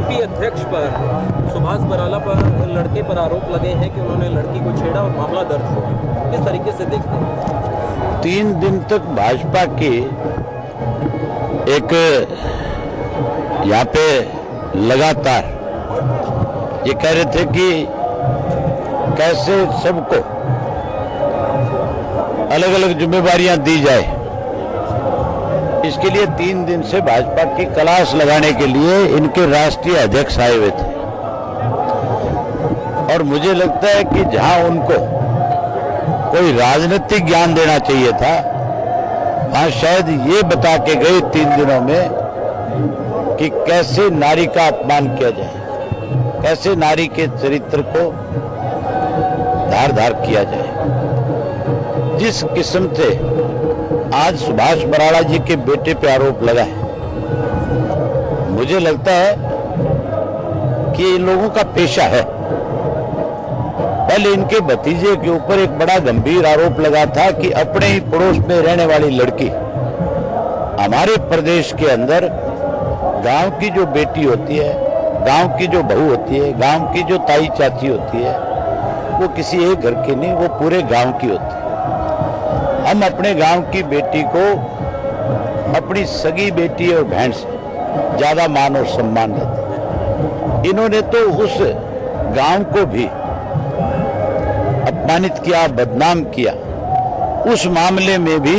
BJP अध्यक्ष पर सुभाष बराला पर लड़के पर आरोप लगे हैं कि उन्होंने लड़की को छेड़ा और मामला दर्ज हुआ। किस तरीके से देखते हैं? 3 दिन तक भाजपा की एक यहाँ पे लगातार ये कह रहे थे कि कैसे सबको अलग अलग जिम्मेवारियां दी जाए। इसके लिए 3 दिन से भाजपा की क्लास लगाने के लिए इनके राष्ट्रीय अध्यक्ष आए हुए थे और मुझे लगता है कि जहां उनको कोई राजनीतिक ज्ञान देना चाहिए था, वहां शायद ये बता के गए 3 दिनों में कि कैसे नारी का अपमान किया जाए, कैसे नारी के चरित्र को धार धार किया जाए। जिस किस्म से आज सुभाष बराला जी के बेटे पे आरोप लगा है, मुझे लगता है कि इन लोगों का पेशा है। पहले इनके भतीजे के ऊपर एक बड़ा गंभीर आरोप लगा था कि अपने ही पड़ोस में रहने वाली लड़की हमारे प्रदेश के अंदर गांव की जो बेटी होती है, गांव की जो बहू होती है, गांव की जो ताई चाची होती है, वो किसी एक घर की नहीं, वो पूरे गांव की होती है। हम अपने गांव की बेटी को अपनी सगी बेटी और बहन से ज्यादा मान और सम्मान देते हैं। इन्होंने तो उस गांव को भी अपमानित किया, बदनाम किया। उस मामले में भी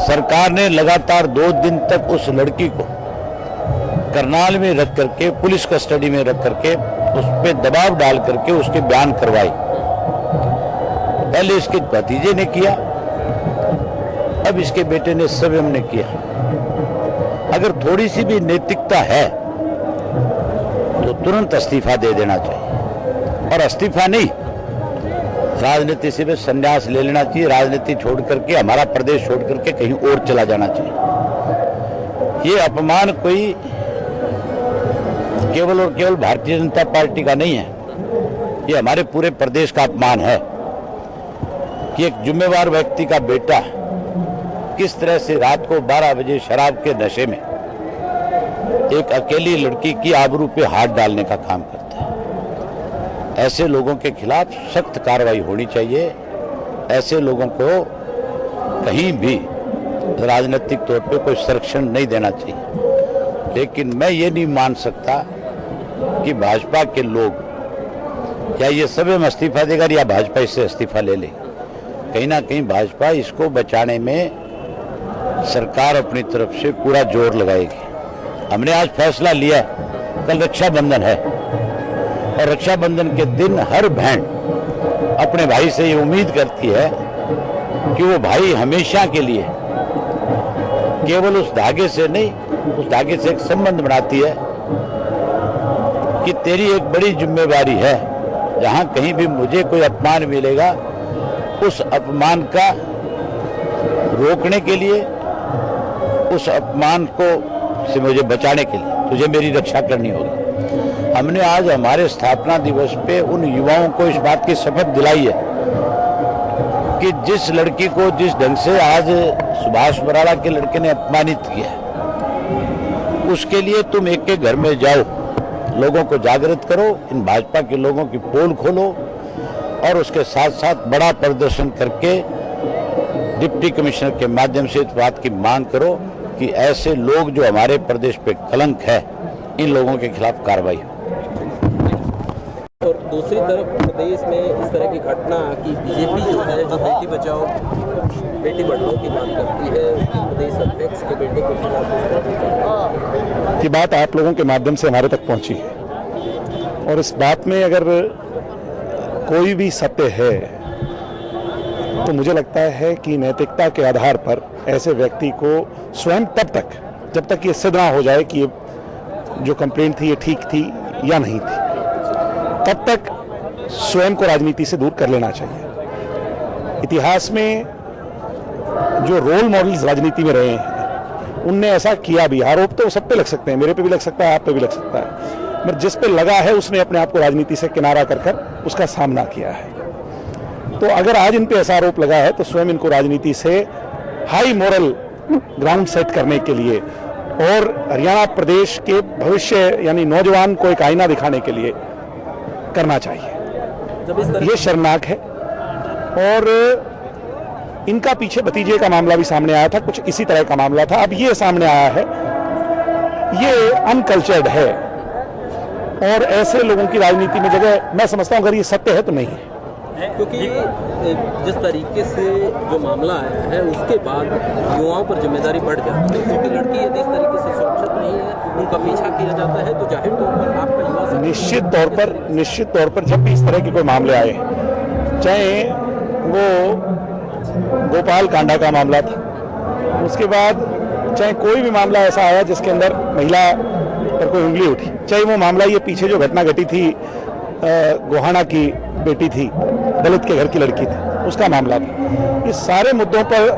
सरकार ने लगातार 2 दिन तक उस लड़की को करनाल में रख करके, पुलिस कस्टडी में रख करके, उस पर दबाव डाल करके उसके बयान करवाई। पहले इसके भतीजे ने किया, अब इसके बेटे ने स्वयं ने किया। अगर थोड़ी सी भी नैतिकता है तो तुरंत इस्तीफा दे देना चाहिए, और इस्तीफा नहीं, राजनीति से भी संन्यास ले लेना चाहिए। राजनीति छोड़ करके, हमारा प्रदेश छोड़ करके कहीं और चला जाना चाहिए। ये अपमान कोई केवल और केवल भारतीय जनता पार्टी का नहीं है, ये हमारे पूरे प्रदेश का अपमान है कि एक जिम्मेवार व्यक्ति का बेटा किस तरह से रात को 12 बजे शराब के नशे में एक अकेली लड़की की आबरू पे हाथ डालने का काम करता है। ऐसे लोगों के खिलाफ सख्त कार्रवाई होनी चाहिए। ऐसे लोगों को कहीं भी राजनीतिक तौर पे कोई संरक्षण नहीं देना चाहिए। लेकिन मैं ये नहीं मान सकता कि भाजपा के लोग या ये स्वयं इस्तीफा देगा या भाजपा इससे इस्तीफा ले लेगी। कहीं ना कहीं भाजपा इसको बचाने में सरकार अपनी तरफ से पूरा जोर लगाएगी। हमने आज फैसला लिया, कल रक्षाबंधन है और रक्षाबंधन के दिन हर बहन अपने भाई से ये उम्मीद करती है कि वो भाई हमेशा के लिए केवल उस धागे से नहीं, उस धागे से एक संबंध बनाती है कि तेरी एक बड़ी जिम्मेवारी है, जहां कहीं भी मुझे कोई अपमान मिलेगा उस अपमान का रोकने के लिए, उस अपमान को से मुझे बचाने के लिए तुझे मेरी रक्षा करनी होगी। हमने आज हमारे स्थापना दिवस पे उन युवाओं को इस बात की शपथ दिलाई है कि जिस लड़की को जिस ढंग से आज सुभाष बराला के लड़के ने अपमानित किया, उसके लिए तुम एक के घर में जाओ, लोगों को जागृत करो, इन भाजपा के लोगों की पोल खोलो और उसके साथ साथ बड़ा प्रदर्शन करके डिप्टी कमिश्नर के माध्यम से इस बात की मांग करो कि ऐसे लोग जो हमारे प्रदेश पे कलंक है, इन लोगों के खिलाफ कार्रवाई हो। और दूसरी तरफ प्रदेश में इस तरह की घटना की बीजेपी जो है, जो बेटी बचाओ बेटी बढ़ाओ की मांग करती है, उसके प्रदेश अध्यक्ष के बेटे के खिलाफ ये बात आप लोगों के माध्यम से हमारे तक पहुंची है और इस बात में अगर कोई भी सत्य है तो मुझे लगता है कि नैतिकता के आधार पर ऐसे व्यक्ति को स्वयं जब तक ये सिद्ध ना हो जाए कि ये जो कंप्लेंट थी ये ठीक थी या नहीं थी, तब तक स्वयं को राजनीति से दूर कर लेना चाहिए। इतिहास में जो रोल मॉडल्स राजनीति में रहे हैं उनने ऐसा किया भी। आरोप तो सब पे लग सकते हैं, मेरे पे भी लग सकता है, आप पे भी लग सकता है, मगर जिस पे लगा है उसने अपने आप को राजनीति से किनारा कर उसका सामना किया है। तो अगर आज इन पे ऐसा आरोप लगा है तो स्वयं इनको राजनीति से हाई मोरल ग्राउंड सेट करने के लिए और हरियाणा प्रदेश के भविष्य यानी नौजवान को एक आईना दिखाने के लिए करना चाहिए। जब इस तरह ये शर्मनाक है। और इनका पीछे भतीजे का मामला भी सामने आया था, कुछ इसी तरह का मामला था। अब ये सामने आया है, ये अनकल्चर्ड है और ऐसे लोगों की राजनीति में जगह, मैं समझता हूं अगर ये सत्य है तो नहीं है। क्योंकि जिस तरीके से जो मामला आया है उसके बाद युवाओं पर जिम्मेदारी बढ़ जाती है, क्योंकि लड़की यदि इस तरीके से सुरक्षित नहीं है, उनका पीछा किया जाता है, तो जाहिर तौर पर आपका युवा निश्चित तौर पर जब भी इस तरह के कोई मामले आए, चाहे वो गोपाल कांडा का मामला था, उसके बाद चाहे कोई भी मामला ऐसा आया जिसके अंदर महिला पर कोई उंगली उठी, चाहे वो मामला ये पीछे जो घटना घटी थी गोहाना की बेटी थी, दलित के घर की लड़की थी, उसका मामला था, ये सारे मुद्दों पर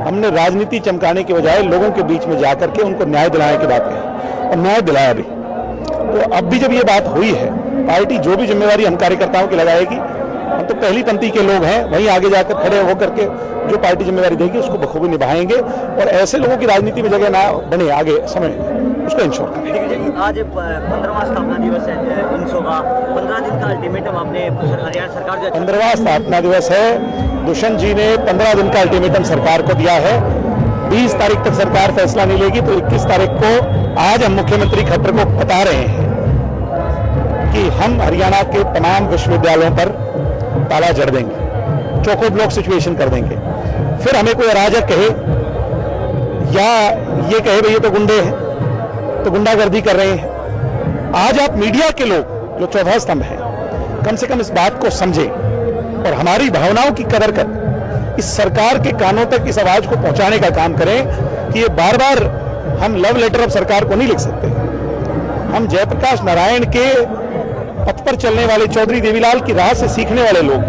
हमने राजनीति चमकाने के बजाय लोगों के बीच में जाकर के उनको न्याय दिलाने की बात कही और न्याय दिलाया भी। तो अब भी जब ये बात हुई है, पार्टी जो भी जिम्मेवारी हम कार्यकर्ताओं की लगाएगी, हम तो पहली पंक्ति के लोग हैं, वहीं आगे जाकर खड़े होकर के जो पार्टी जिम्मेवारी देगी उसको बखूबी निभाएंगे और ऐसे लोगों की राजनीति में जगह ना बने आगे समय उसको इंश्योर करें। आज 15वां स्थापना दिवस है इनसो का, 15 दिन का अल्टीमेटम आपने हरियाणा सरकार जो 15वां स्थापना दिवस है, दुष्यंत जी ने 15 दिन का अल्टीमेटम सरकार को दिया है। 20 तारीख तक सरकार फैसला नहीं लेगी तो 21 तारीख को आज हम मुख्यमंत्री खट्टर को बता रहे हैं कि हम हरियाणा के तमाम विश्वविद्यालयों पर ताला जड़ देंगे, चोको ब्लॉक सिचुएशन कर देंगे। फिर हमें कोई अराजक कहे या ये कहे भाई ये तो गुंडे हैं, तो गुंडागर्दी कर रहे हैं। आज आप मीडिया के लोग जो चौथा स्तंभ है, कम से कम इस बात को समझें और हमारी भावनाओं की कदर कर इस सरकार के कानों तक इस आवाज को पहुंचाने का काम करें कि ये बार बार हम लव लेटर ऑफ सरकार को नहीं लिख सकते। हम जयप्रकाश नारायण के पथ पर चलने वाले, चौधरी देवीलाल की राह से सीखने वाले लोग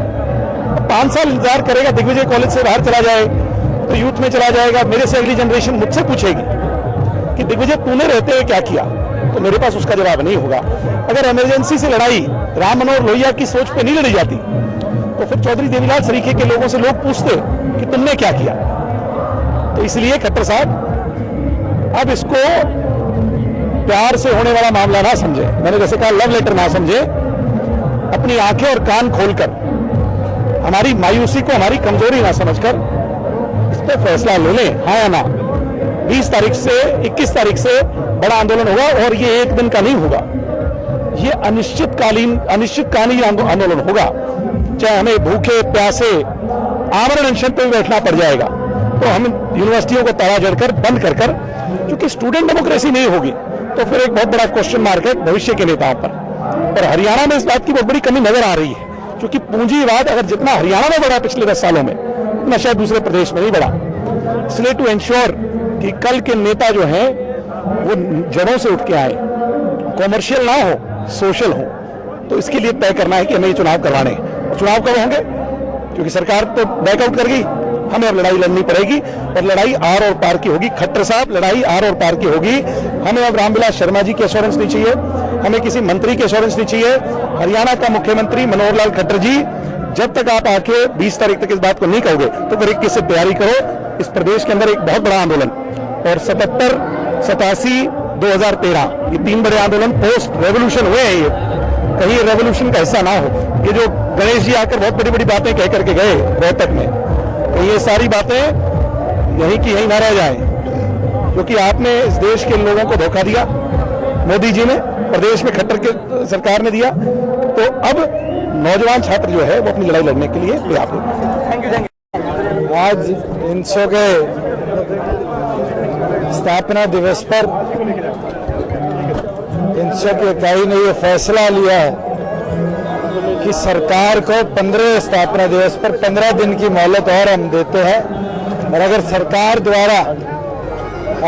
5 साल इंतजार करेगा, दिग्विजय कॉलेज से बाहर चला जाए तो यूथ में चला जाएगा। मेरे से अगली जनरेशन मुझसे पूछेगी कि दिग्विजय तूने रहते हुए क्या किया, तो मेरे पास उसका जवाब नहीं होगा। अगर इमरजेंसी से लड़ाई राम मनोहर लोहिया की सोच पे नहीं लड़ी जाती तो फिर चौधरी देवीलाल सरीखे के लोगों से लोग पूछते कि तुमने क्या किया। तो इसलिए खट्टर साहब अब इसको प्यार से होने वाला मामला ना समझे, मैंने जैसे कहा लव लेटर ना समझे, अपनी आंखें और कान खोलकर हमारी मायूसी को हमारी कमजोरी ना समझकर इस पर फैसला ले लें, हाँ या ना। 20 तारीख से 21 तारीख से बड़ा आंदोलन होगा और ये एक दिन का नहीं होगा, ये अनिश्चितकालीन आंदोलन होगा। चाहे हमें भूखे प्यासे आमरण अनशन पर भी बैठना पड़ जाएगा, तो हम यूनिवर्सिटियों को ताला जड़कर बंद कर कर, क्योंकि स्टूडेंट डेमोक्रेसी नहीं होगी तो फिर एक बहुत बड़ा क्वेश्चन मार्क है भविष्य के नेताओं पर। और हरियाणा में इस बात की बहुत बड़ी कमी नजर आ रही है, क्योंकि पूंजीवाद अगर जितना हरियाणा में बढ़ा पिछले 10 सालों में, उतना शायद दूसरे प्रदेश में नहीं बढ़ा। इसलिए टू एंश्योर कि कल के नेता जो हैं वो जड़ों से उठ के आए, कॉमर्शियल ना हो, सोशल हो, तो इसके लिए तय करना है कि हमें ये चुनाव करवाने हैं। चुनाव कब होंगे, क्योंकि सरकार तो बैकआउट कर गई, हमें अब लड़ाई लड़नी पड़ेगी और लड़ाई आर और पार की होगी। खट्टर साहब, लड़ाई आर और पार की होगी। हमें अब रामविलास शर्मा जी की एश्योरेंस नहीं चाहिए, हमें किसी मंत्री की एश्योरेंस नहीं चाहिए। हरियाणा का मुख्यमंत्री मनोहर लाल खट्टर जी, जब तक आप आके 20 तारीख तक इस बात को नहीं कहोगे तो फिर 21 से तैयारी करो। इस प्रदेश के अंदर एक बहुत बड़ा आंदोलन, और 77, 87, 2013 ये 3 बड़े आंदोलन पोस्ट रेवोल्यूशन हुए हैं। ये कहीं रेवोल्यूशन का हिस्सा ना हो। ये जो गणेश जी आकर बहुत बड़ी बड़ी बातें कह करके गए रोहतक में, तो ये सारी बातें यहीं की यहीं ना रह जाएं, क्योंकि आपने इस देश के लोगों को धोखा दिया, मोदी जी ने, प्रदेश में खट्टर के सरकार ने दिया। तो अब नौजवान छात्र जो है वो अपनी लड़ाई लड़ने के लिए तैयार हो। आज इनसो के स्थापना दिवस पर इनसो की इकाई ने यह फैसला लिया है कि सरकार को 15 स्थापना दिवस पर 15 दिन की मोहलत और हम देते हैं, और अगर सरकार द्वारा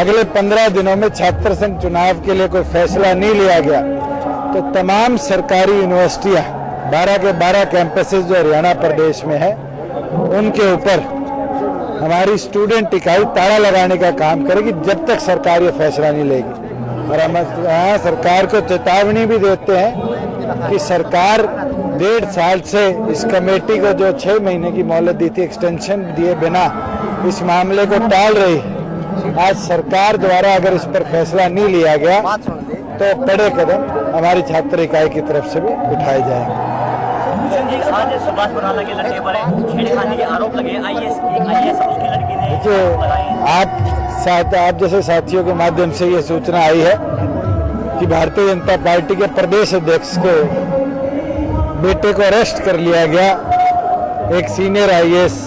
अगले 15 दिनों में छात्र संघ चुनाव के लिए कोई फैसला नहीं लिया गया तो तमाम सरकारी यूनिवर्सिटियां 12 के 12 कैंपसेस जो हरियाणा प्रदेश में है उनके ऊपर हमारी स्टूडेंट इकाई ताला लगाने का काम करेगी जब तक सरकार ये फैसला नहीं लेगी। और हम यहाँ सरकार को चेतावनी भी देते हैं कि सरकार 1.5 साल से इस कमेटी को जो 6 महीने की मोहलत दी थी एक्सटेंशन दिए बिना इस मामले को टाल रही है। आज सरकार द्वारा अगर इस पर फैसला नहीं लिया गया तो बड़े कदम हमारी छात्र इकाई की तरफ से भी उठाए जाएंगे। भूषण जी, आज सुभाष बराला के लड़के पर छेड़खानी के आरोप लगे। आईएएस उसकी लड़की ने देखिए, आप जैसे साथियों के माध्यम से ये सूचना आई है कि भारतीय जनता पार्टी के प्रदेश अध्यक्ष को बेटे को अरेस्ट कर लिया गया एक सीनियर आईएएस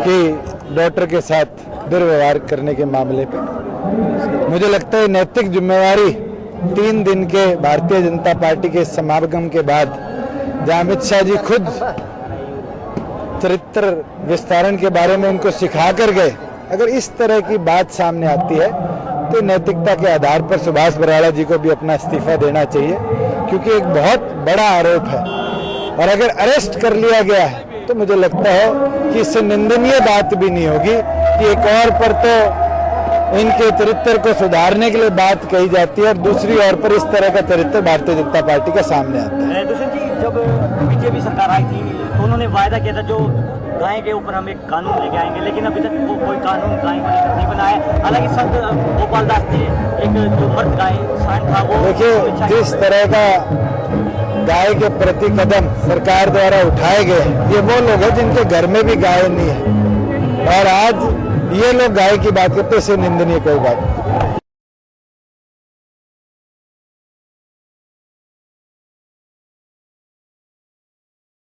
की डॉटर के साथ दुर्व्यवहार करने के मामले पे। मुझे लगता है नैतिक जिम्मेवारी 3 दिन के भारतीय जनता पार्टी के समागम के बाद जहां अमित शाह जी खुद चरित्र विस्तारण के बारे में उनको सिखा कर गए, अगर इस तरह की बात सामने आती है तो नैतिकता के आधार पर सुभाष बराला जी को भी अपना इस्तीफा देना चाहिए, क्योंकि एक बहुत बड़ा आरोप है। और अगर अरेस्ट कर लिया गया है तो मुझे लगता है कि इससे निंदनीय बात भी नहीं होगी कि एक और पर तो इनके चरित्र को सुधारने के लिए बात कही जाती है और दूसरी ओर पर इस तरह का चरित्र भारतीय जनता पार्टी का सामने आता है। दूसरी जी, जब बीजेपी सरकार आई थी तो उन्होंने वायदा किया था जो गाय के ऊपर हम एक कानून लेके आएंगे, लेकिन अभी तक वो कोई कानून गाय को लेकर नहीं बना है। हालांकि संत गोपाल दास ने एक जो मर्द गाय सांड था वो, देखिए जिस तरह का गाय के प्रति कदम सरकार द्वारा उठाए गए, ये वो लोग हैं जिनके घर में भी गाय नहीं है और आज ये लोग गाय की बात करते, इससे निंदनीय कोई बात नहीं।